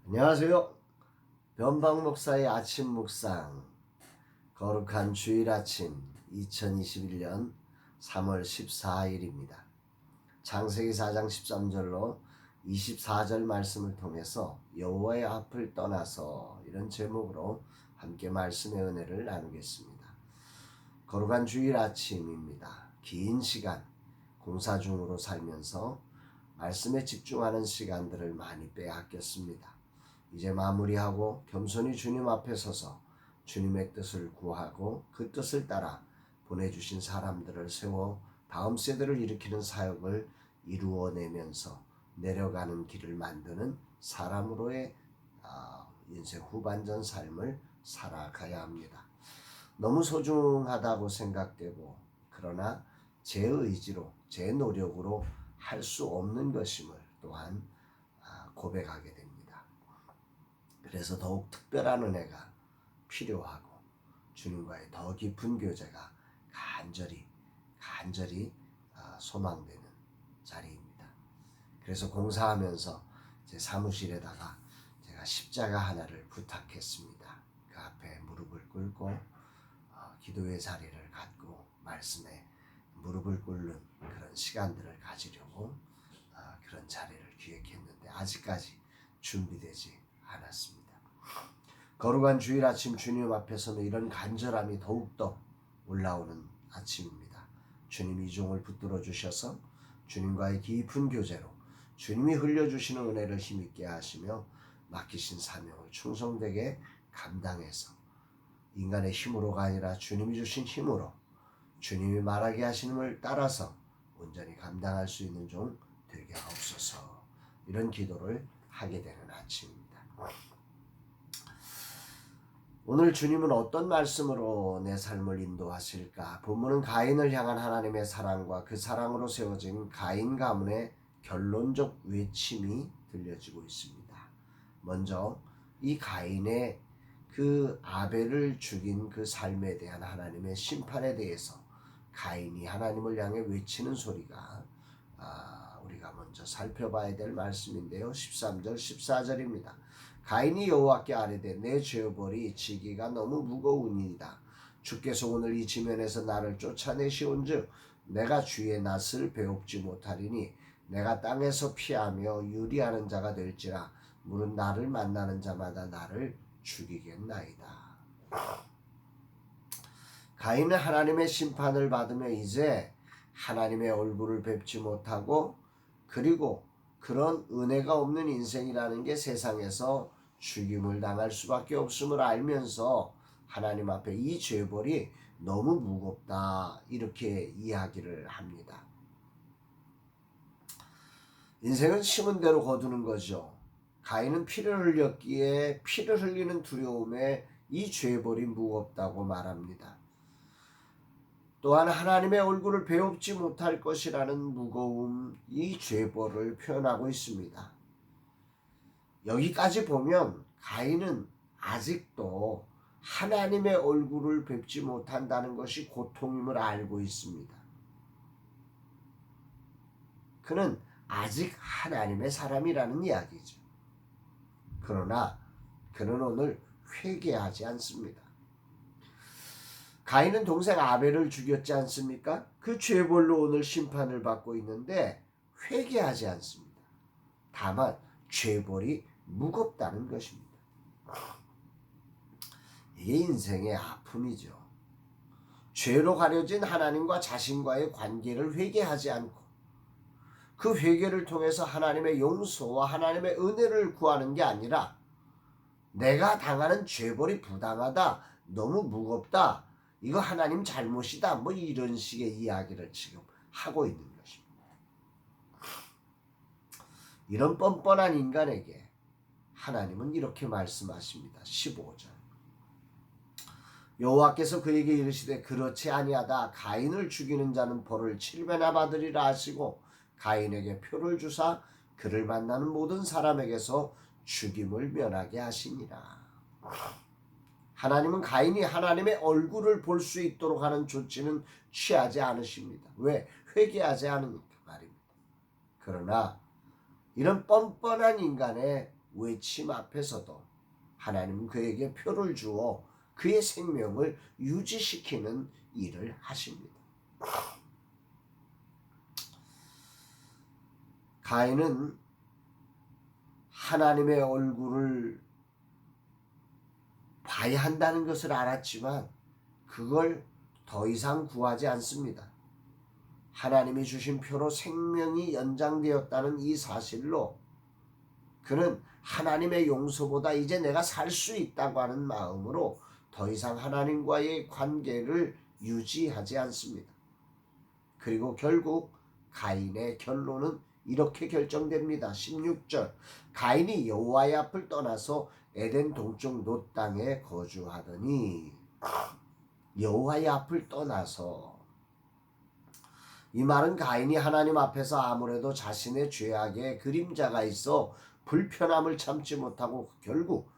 안녕하세요. 변방 목사의 아침 묵상. 거룩한 주일 아침 2021년 3월 14일입니다. 창세기 4장 13절로 24절 말씀을 통해서 여호와의 앞을 떠나서 이런 제목으로 함께 말씀의 은혜를 나누겠습니다. 거룩한 주일 아침입니다. 긴 시간 공사 중으로 살면서 말씀에 집중하는 시간들을 많이 빼앗겼습니다. 이제 마무리하고 겸손히 주님 앞에 서서 주님의 뜻을 구하고 그 뜻을 따라 보내주신 사람들을 세워 다음 세대를 일으키는 사역을 이루어내면서 내려가는 길을 만드는 사람으로의 인생 후반전 삶을 살아가야 합니다. 너무 소중하다고 생각되고 그러나 제 의지로 제 노력으로 할 수 없는 것임을 또한 고백하게 됩니다. 그래서 더욱 특별한 은혜가 필요하고 주님과의 더 깊은 교제가 간절히 소망되는 자리입니다. 그래서 공사하면서 제 사무실에다가 제가 십자가 하나를 부탁했습니다. 그 앞에 무릎을 꿇고 기도의 자리를 갖고 말씀에 무릎을 꿇는 그런 시간들을 가지려고 그런 자리를 기획했는데 아직까지 준비되지 않았습니다. 거룩한 주일 아침 주님 앞에서는 이런 간절함이 더욱더 올라오는 아침입니다. 주님이 이 종을 붙들어 주셔서 주님과의 깊은 교제로 주님이 흘려주시는 은혜를 힘있게 하시며 맡기신 사명을 충성되게 감당해서 인간의 힘으로가 아니라 주님이 주신 힘으로 주님이 말하게 하시는 따라서 온전히 감당할 수 있는 종 되게 하옵소서. 이런 기도를 하게 되는 아침입니다. 오늘 주님은 어떤 말씀으로 내 삶을 인도하실까? 본문은 가인을 향한 하나님의 사랑과 그 사랑으로 세워진 가인 가문의 결론적 외침이 들려지고 있습니다. 먼저 이 가인의 그 아벨을 죽인 그 삶에 대한 하나님의 심판에 대해서 가인이 하나님을 향해 외치는 소리가 우리가 먼저 살펴봐야 될 말씀인데요. 13절 14절입니다. 가인이 여호와께 아뢰되 내 죄벌이 지기가 너무 무거우니이다. 주께서 오늘 이 지면에서 나를 쫓아내시온즉 내가 주의 낯을 배웁지 못하리니 내가 땅에서 피하며 유리하는 자가 될지라 물은 나를 만나는 자마다 나를 죽이겠나이다. 가인은 하나님의 심판을 받으며 이제 하나님의 얼굴을 뵙지 못하고 그리고 그런 은혜가 없는 인생이라는 게 세상에서 죽임을 당할 수밖에 없음을 알면서 하나님 앞에 이 죄벌이 너무 무겁다 이렇게 이야기를 합니다. 인생은 심은 대로 거두는 거죠. 가인은 피를 흘렸기에 피를 흘리는 두려움에 이 죄벌이 무겁다고 말합니다. 또한 하나님의 얼굴을 배웁지 못할 것이라는 무거움, 이 죄벌을 표현하고 있습니다. 여기까지 보면 가인은 아직도 하나님의 얼굴을 뵙지 못한다는 것이 고통임을 알고 있습니다. 그는 아직 하나님의 사람이라는 이야기죠. 그러나 그는 오늘 회개하지 않습니다. 가인은 동생 아벨을 죽였지 않습니까? 그 죄벌로 오늘 심판을 받고 있는데 회개하지 않습니다. 다만 죄벌이 무겁다는 것입니다. 이게 인생의 아픔이죠. 죄로 가려진 하나님과 자신과의 관계를 회개하지 않고 그 회개를 통해서 하나님의 용서와 하나님의 은혜를 구하는 게 아니라 내가 당하는 죄벌이 부당하다, 너무 무겁다, 이거 하나님 잘못이다, 뭐 이런 식의 이야기를 지금 하고 있는 것입니다. 이런 뻔뻔한 인간에게 하나님은 이렇게 말씀하십니다. 15절 여호와께서 그에게 이르시되 그렇지 아니하다. 가인을 죽이는 자는 벌을 7배나 받으리라 하시고 가인에게 표를 주사 그를 만나는 모든 사람에게서 죽임을 면하게 하시니라. 하나님은 가인이 하나님의 얼굴을 볼 수 있도록 하는 조치는 취하지 않으십니다. 왜? 회개하지 않으니까 말입니다. 그러나 이런 뻔뻔한 인간의 외침 앞에서도 하나님은 그에게 표를 주어 그의 생명을 유지시키는 일을 하십니다. 가인은 하나님의 얼굴을 봐야 한다는 것을 알았지만 그걸 더 이상 구하지 않습니다. 하나님이 주신 표로 생명이 연장되었다는 이 사실로 그는 하나님의 용서보다 이제 내가 살 수 있다고 하는 마음으로 더 이상 하나님과의 관계를 유지하지 않습니다. 그리고 결국 가인의 결론은 이렇게 결정됩니다. 16절 가인이 여호와의 앞을 떠나서 에덴 동쪽 놋 땅에 거주하더니 여호와의 앞을 떠나서 이 말은 가인이 하나님 앞에서 아무래도 자신의 죄악에 그림자가 있어 불편함을 참지 못하고 결국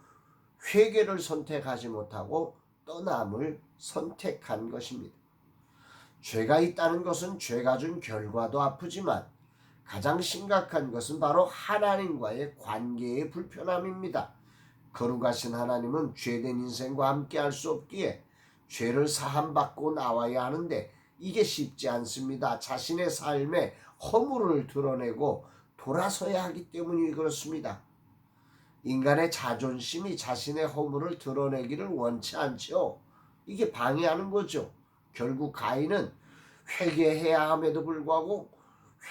회개를 선택하지 못하고 떠남을 선택한 것입니다. 죄가 있다는 것은 죄가 준 결과도 아프지만 가장 심각한 것은 바로 하나님과의 관계의 불편함입니다. 거룩하신 하나님은 죄된 인생과 함께할 수 없기에 죄를 사함받고 나와야 하는데 이게 쉽지 않습니다. 자신의 삶에 허물을 드러내고 돌아서야 하기 때문이 그렇습니다. 인간의 자존심이 자신의 허물을 드러내기를 원치 않죠. 이게 방해하는 거죠. 결국 가인은 회개해야 함에도 불구하고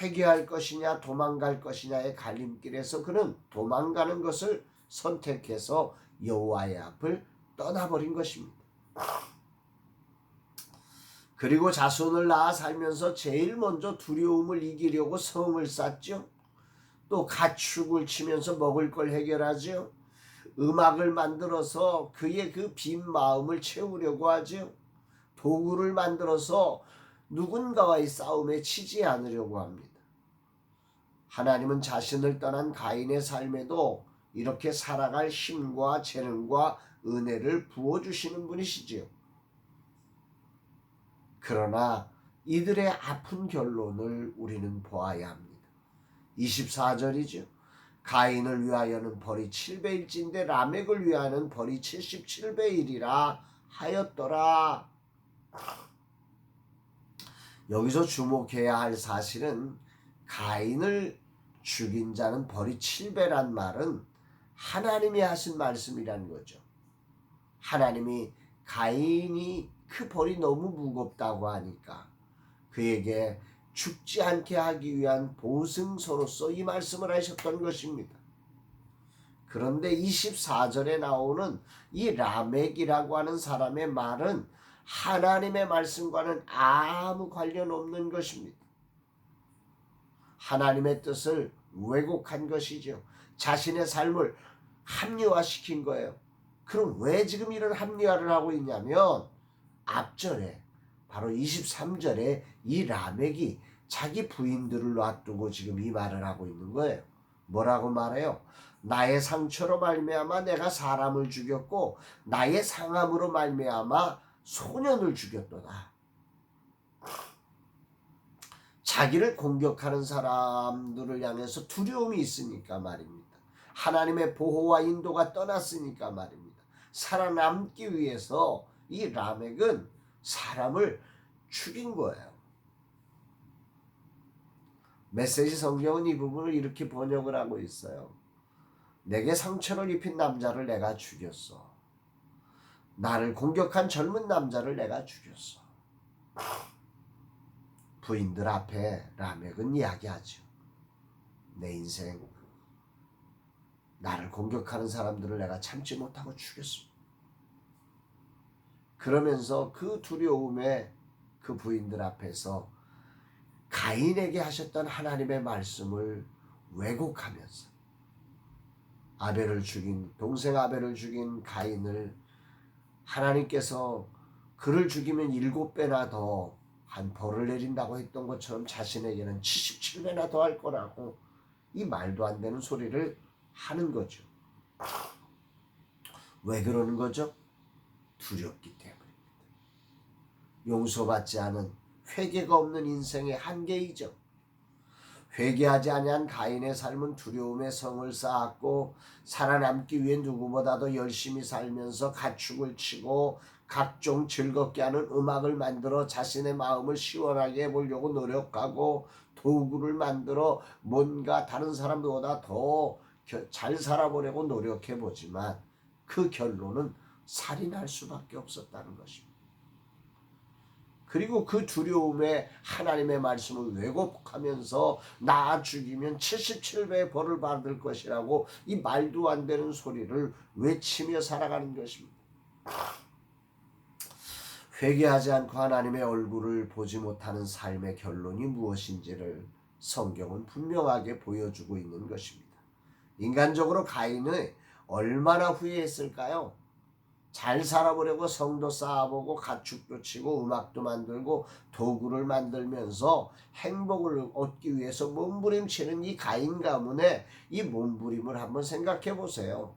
회개할 것이냐 도망갈 것이냐의 갈림길에서 그는 도망가는 것을 선택해서 여호와의 앞을 떠나버린 것입니다. 그리고 자손을 낳아 살면서 제일 먼저 두려움을 이기려고 성을 쌓죠. 또 가축을 치면서 먹을 걸 해결하죠. 음악을 만들어서 그의 그 빈 마음을 채우려고 하죠. 도구를 만들어서 누군가와의 싸움에 치지 않으려고 합니다. 하나님은 자신을 떠난 가인의 삶에도 이렇게 살아갈 힘과 재능과 은혜를 부어주시는 분이시지요. 그러나 이들의 아픈 결론을 우리는 보아야 합니다. 24절이죠. 가인을 위하여는 벌이 7배일진데 라멕을 위하여는 벌이 77배이리라 하였더라. 여기서 주목해야 할 사실은 가인을 죽인 자는 벌이 7배란 말은 하나님이 하신 말씀이라는 거죠. 하나님이 가인이 그 벌이 너무 무겁다고 하니까 그에게 죽지 않게 하기 위한 보증서로서 이 말씀을 하셨던 것입니다. 그런데 24절에 나오는 이 라멕이라고 하는 사람의 말은 하나님의 말씀과는 아무 관련 없는 것입니다. 하나님의 뜻을 왜곡한 것이죠. 자신의 삶을 합리화시킨 거예요. 그럼 왜 지금 이런 합리화를 하고 있냐면 앞절에 바로 23절에 이 라멕이 자기 부인들을 놔두고 지금 이 말을 하고 있는 거예요. 뭐라고 말해요? 나의 상처로 말미암아 내가 사람을 죽였고 나의 상함으로 말미암아 소년을 죽였도다. 자기를 공격하는 사람들을 향해서 두려움이 있으니까 말입니다. 하나님의 보호와 인도가 떠났으니까 말입니다. 살아남기 위해서 이 라멕은 사람을 죽인 거예요. 메시지 성경은 이 부분을 이렇게 번역을 하고 있어요. 내게 상처를 입힌 남자를 내가 죽였어. 나를 공격한 젊은 남자를 내가 죽였어. 부인들 앞에 라멕은 이야기하죠. 내 인생 나를 공격하는 사람들을 내가 참지 못하고 죽였어. 그러면서 그 두려움에 그 부인들 앞에서 가인에게 하셨던 하나님의 말씀을 왜곡하면서 아벨을 죽인 동생 아벨을 죽인 가인을 하나님께서 그를 죽이면 7배나 더 한 벌을 내린다고 했던 것처럼 자신에게는 77배나 더 할 거라고 이 말도 안 되는 소리를 하는 거죠. 왜 그러는 거죠? 두렵기 때문입니다. 용서받지 않은 회개가 없는 인생의 한계이죠. 회개하지 아니한 가인의 삶은 두려움의 성을 쌓았고 살아남기 위해 누구보다도 열심히 살면서 가축을 치고 각종 즐겁게 하는 음악을 만들어 자신의 마음을 시원하게 해보려고 노력하고 도구를 만들어 뭔가 다른 사람들보다 더 잘 살아보려고 노력해보지만 그 결론은 살인할 수밖에 없었다는 것입니다. 그리고 그 두려움에 하나님의 말씀을 왜곡하면서 나 죽이면 77배의 벌을 받을 것이라고 이 말도 안 되는 소리를 외치며 살아가는 것입니다. 회개하지 않고 하나님의 얼굴을 보지 못하는 삶의 결론이 무엇인지를 성경은 분명하게 보여주고 있는 것입니다. 인간적으로 가인은 얼마나 후회했을까요? 잘 살아보려고 성도 쌓아보고 가축도 치고 음악도 만들고 도구를 만들면서 행복을 얻기 위해서 몸부림치는 이 가인 가문의 이 몸부림을 한번 생각해 보세요.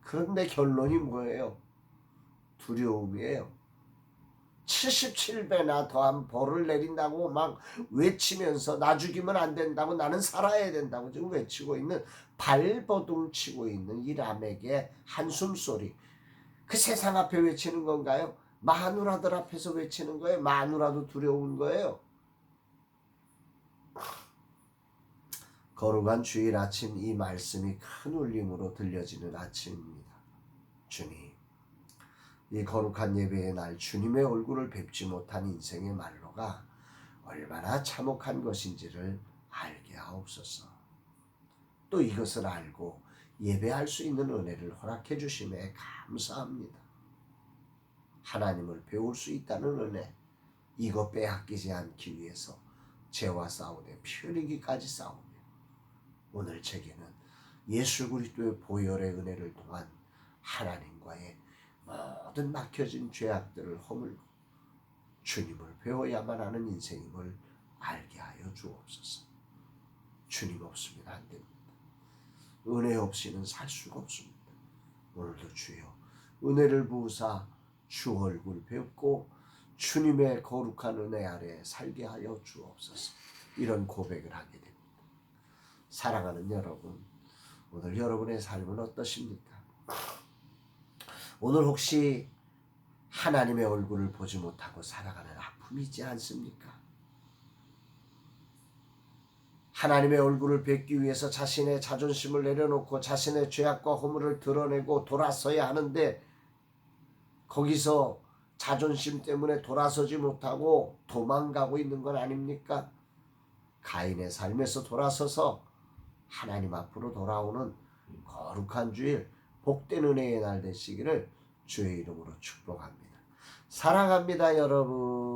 그런데 결론이 뭐예요? 두려움이에요. 77배나 더한 벌을 내린다고 막 외치면서 나 죽이면 안 된다고 나는 살아야 된다고 지금 외치고 있는 발버둥 치고 있는 이 람에게 한숨소리. 그 세상 앞에 외치는 건가요? 마누라들 앞에서 외치는 거예요? 마누라도 두려운 거예요? 거룩한 주일 아침 이 말씀이 큰 울림으로 들려지는 아침입니다. 주님, 이 거룩한 예배의 날 주님의 얼굴을 뵙지 못한 인생의 말로가 얼마나 참혹한 것인지를 알게 하옵소서. 또 이것을 알고 예배할 수 있는 은혜를 허락해 주심에 감사합니다. 하나님을 배울 수 있다는 은혜, 이거 빼앗기지 않기 위해서 죄와 싸우되 피 흘리기까지 싸우며 오늘 제게는 예수 그리스도의 보혈의 은혜를 통한 하나님과의 모든 막혀진 죄악들을 허물고 주님을 배워야만 하는 인생임을 알게 하여 주옵소서. 주님 없으면 안 됩니다. 은혜 없이는 살 수가 없습니다. 오늘도 주여 은혜를 부으사 주 얼굴 뵙고 주님의 거룩한 은혜 아래 살게 하여 주옵소서. 이런 고백을 하게 됩니다. 사랑하는 여러분, 오늘 여러분의 삶은 어떠십니까? 오늘 혹시 하나님의 얼굴을 보지 못하고 살아가는 아픔이 있지 않습니까? 하나님의 얼굴을 뵙기 위해서 자신의 자존심을 내려놓고 자신의 죄악과 허물을 드러내고 돌아서야 하는데 거기서 자존심 때문에 돌아서지 못하고 도망가고 있는 건 아닙니까? 가인의 삶에서 돌아서서 하나님 앞으로 돌아오는 거룩한 주일, 복된 은혜의 날 되시기를 주의 이름으로 축복합니다. 사랑합니다, 여러분.